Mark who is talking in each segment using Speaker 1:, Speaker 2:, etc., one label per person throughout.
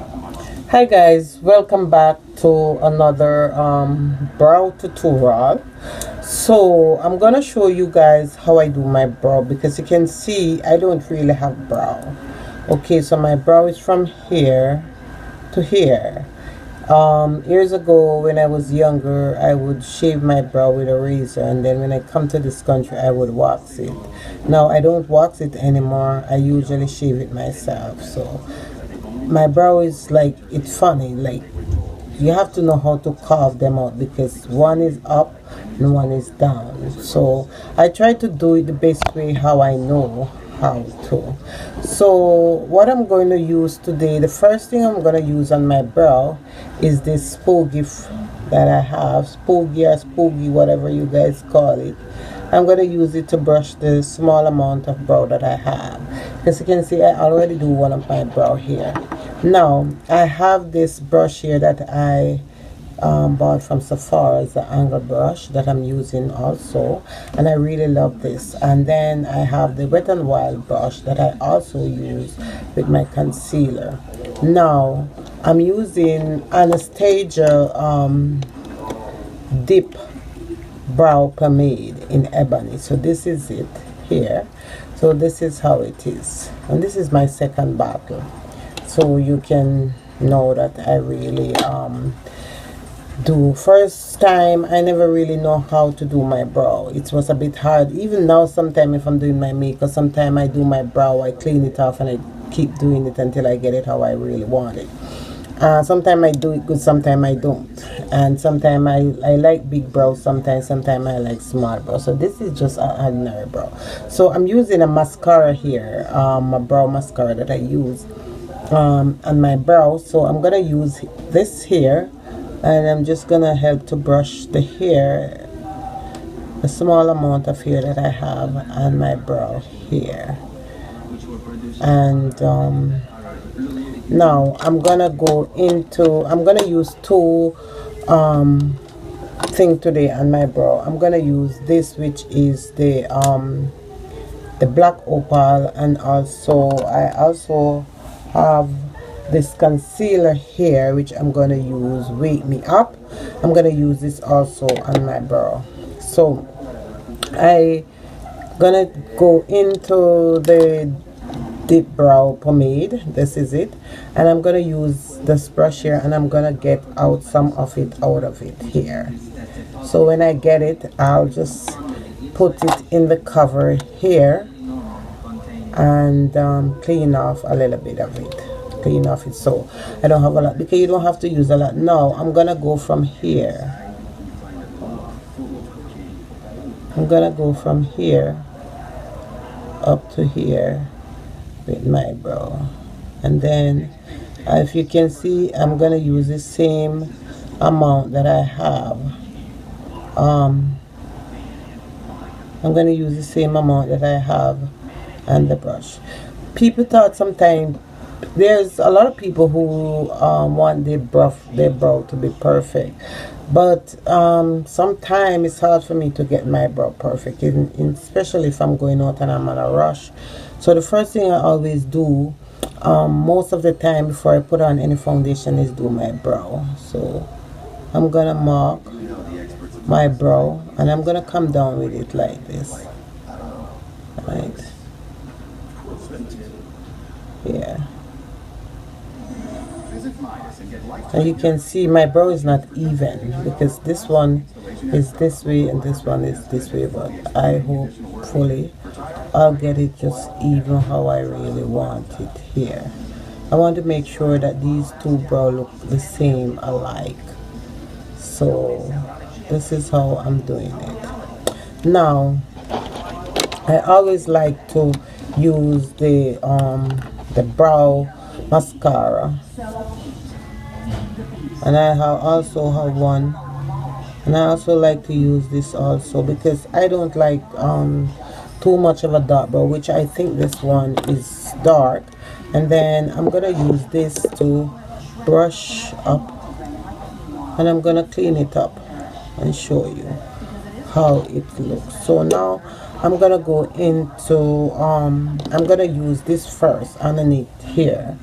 Speaker 1: Hi guys, welcome back to another brow tutorial. So I'm gonna show you guys how I do my brow, because you can see I don't really have brow. Okay, so my brow is from here to here. Years ago when I was younger, I would shave my brow with a razor, and then when I come to this country I would wax it. Now I don't wax it anymore. I usually shave it myself. So my brow is like, it's funny, like you have to know how to carve them out, because one is up and one is down. So I try to do it the best way how I know how to. So what I'm going to use today, the first thing I'm going to use on my brow is this spoogie that I have, spoogie or spoogie, whatever you guys call it. I'm going to use it to brush the small amount of brow that I have. As you can see, I already do one of my brow here. Now I have this brush here that I bought from Sephora, as the angle brush that I'm using also, and I really love this. And then I have the Wet n Wild brush that I also use with my concealer. Now I'm using Anastasia Dip Brow Pomade in Ebony. So this is it here. So this is how it is, and this is my second bottle, so you can know that I really do. First time I never really know how to do my brow. It was a bit hard. Even now, sometimes if I'm doing my makeup, sometimes I do my brow, I clean it off and I keep doing it until I get it how I really want it. Sometimes I do it good, sometimes I don't. And sometimes I like big brows, sometimes I like small brows. So this is just an ordinary brow. So I'm using a mascara here, a brow mascara that I use on my brow. So I'm gonna use this here, and I'm just gonna help to brush the hair, the small amount of hair that I have on my brow here. And now I'm gonna use two thing today on my brow. I'm gonna use this, which is the black opal, and I also have this concealer here, which I'm gonna use Wake Me Up. I'm gonna use this also on my brow. So I gonna go into the Dip Brow Pomade. This is it, and I'm gonna use this brush here, and I'm gonna get out some of it out of it here. So when I get it, I'll just put it in the cover here and clean off a little bit of it, clean off it, so I don't have a lot, because you don't have to use a lot. Now I'm gonna go from here. I'm gonna go from here up to here with my brow, and then if you can see, I'm gonna use the same amount that I have. I'm gonna use the same amount that I have on the brush. People thought sometimes, there's a lot of people who want their brow to be perfect, but sometimes it's hard for me to get my brow perfect, especially if I'm going out and I'm on a rush. So the first thing I always do, most of the time before I put on any foundation, is do my brow. So I'm gonna mark my brow, and I'm gonna come down with it like this, right? Yeah. And you can see my brow is not even, because this one is this way and this one is this way, but I hopefully I'll get it just even how I really want it here. I want to make sure that these two brows look the same, alike. So this is how I'm doing it. Now I always like to use the brow mascara, and I also have one, and I also like to use this also, because I don't like too much of a dark brow, which I think this one is dark. And then I'm gonna use this to brush up, and I'm gonna clean it up and show you how it looks. So now I'm gonna go into I'm gonna use this first underneath here,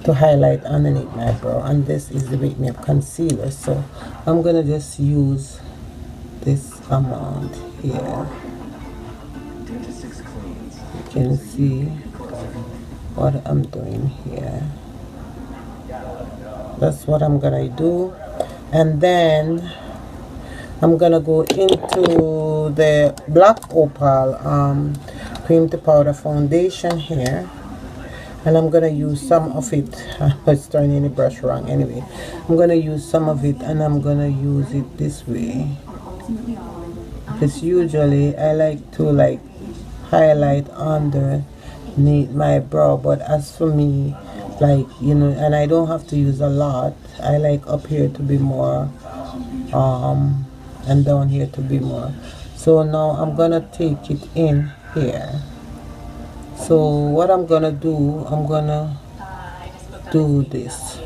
Speaker 1: to highlight underneath my brow, and this is the Wake Me Up concealer. So I'm gonna just use this amount here. You can see what I'm doing here. That's what I'm gonna do, and then I'm gonna go into the Black Opal cream to powder foundation here, and I'm gonna use some of it. It's turning the brush wrong anyway. I'm gonna use some of it, and I'm gonna use it this way, because usually I like to highlight underneath my brow, but as for me, and I don't have to use a lot. I like up here to be more and down here to be more. So now I'm gonna take it in here. So what I'm gonna do, I'm gonna do this.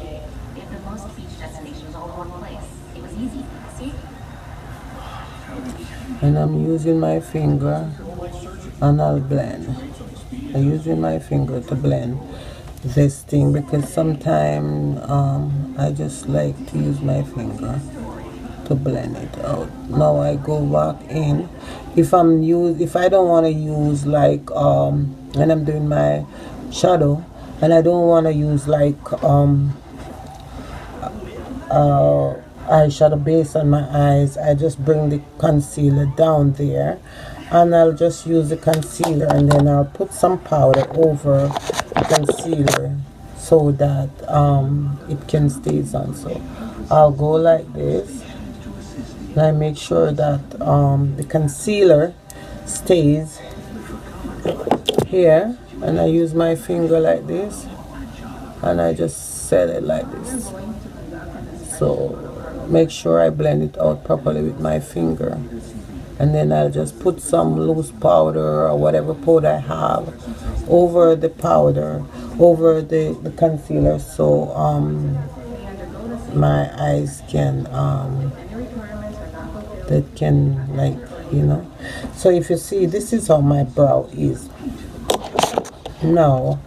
Speaker 1: And I'm using my finger, and I'll blend. I'm using my finger to blend this thing, because sometimes I just like to use my finger to blend it out. Now I go back in. If I don't want to use when I'm doing my shadow, and I don't want to use eyeshadow base on my eyes, I just bring the concealer down there, and I'll just use the concealer, and then I'll put some powder over the concealer so that it can stay on. So I'll go like this, and I make sure that the concealer stays here, and I use my finger like this, and I just set it like this. So make sure I blend it out properly with my finger, and then I'll just put some loose powder or whatever powder I have over the powder, over the concealer, so my eyes can so if you see, this is how my brow is. Now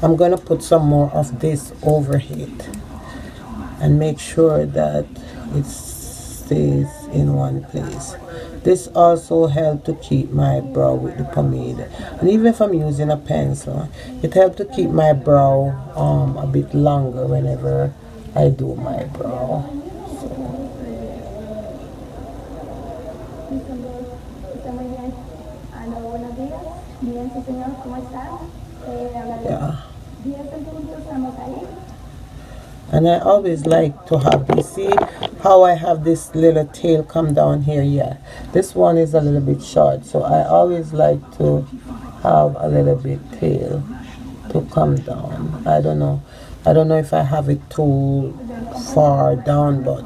Speaker 1: I'm gonna put some more of this over it and make sure that it stays in one place. This also helps to keep my brow with the pomade, and even if I'm using a pencil, it helps to keep my brow a bit longer whenever I do my brow. Yeah. And I always like to have this. See how I have this little tail come down here? Yeah, this one is a little bit short, so I always like to have a little bit tail to come down. I don't know if I have it too far down, but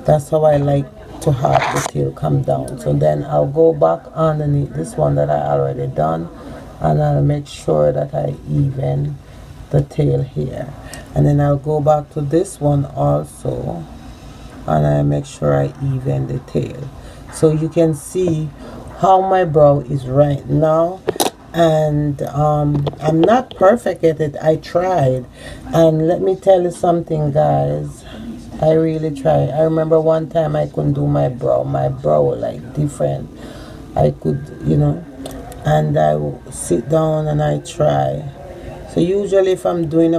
Speaker 1: that's how I like to have the tail come down. So then I'll go back underneath this one that I already done, and I'll make sure that I even the tail here, and then I'll go back to this one also, and I make sure I even the tail, so you can see how my brow is right now. And I'm not perfect at it. I tried, and let me tell you something, guys, I really tried. I remember one time I couldn't do my brow like different. I could, and I would sit down and I try. So usually if I'm doing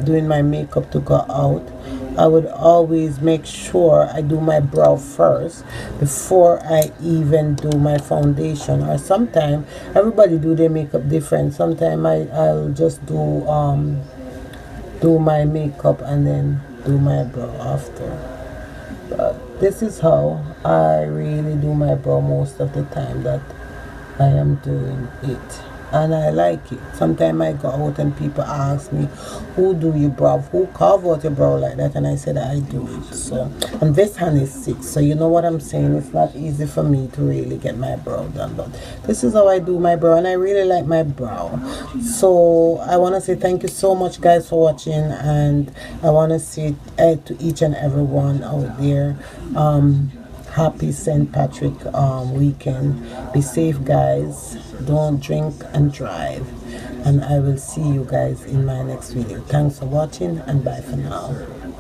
Speaker 1: doing my makeup to go out, I would always make sure I do my brow first before I even do my foundation. Or sometimes everybody do their makeup different. Sometimes I'll just do my makeup and then do my brow after. But this is how I really do my brow most of the time that I am doing it, and I like it. Sometimes I go out and people ask me, who do your brow, who carve out your brow like that, and I said I do it. So, and this hand is 6, so you know what I'm saying, it's not easy for me to really get my brow done, but this is how I do my brow, and I really like my brow. So I want to say thank you so much, guys, for watching, and I want to say to each and every one out there, happy St. Patrick weekend. Be safe, guys. Don't drink and drive. and I will see you guys in my next video. Thanks for watching, and bye for now.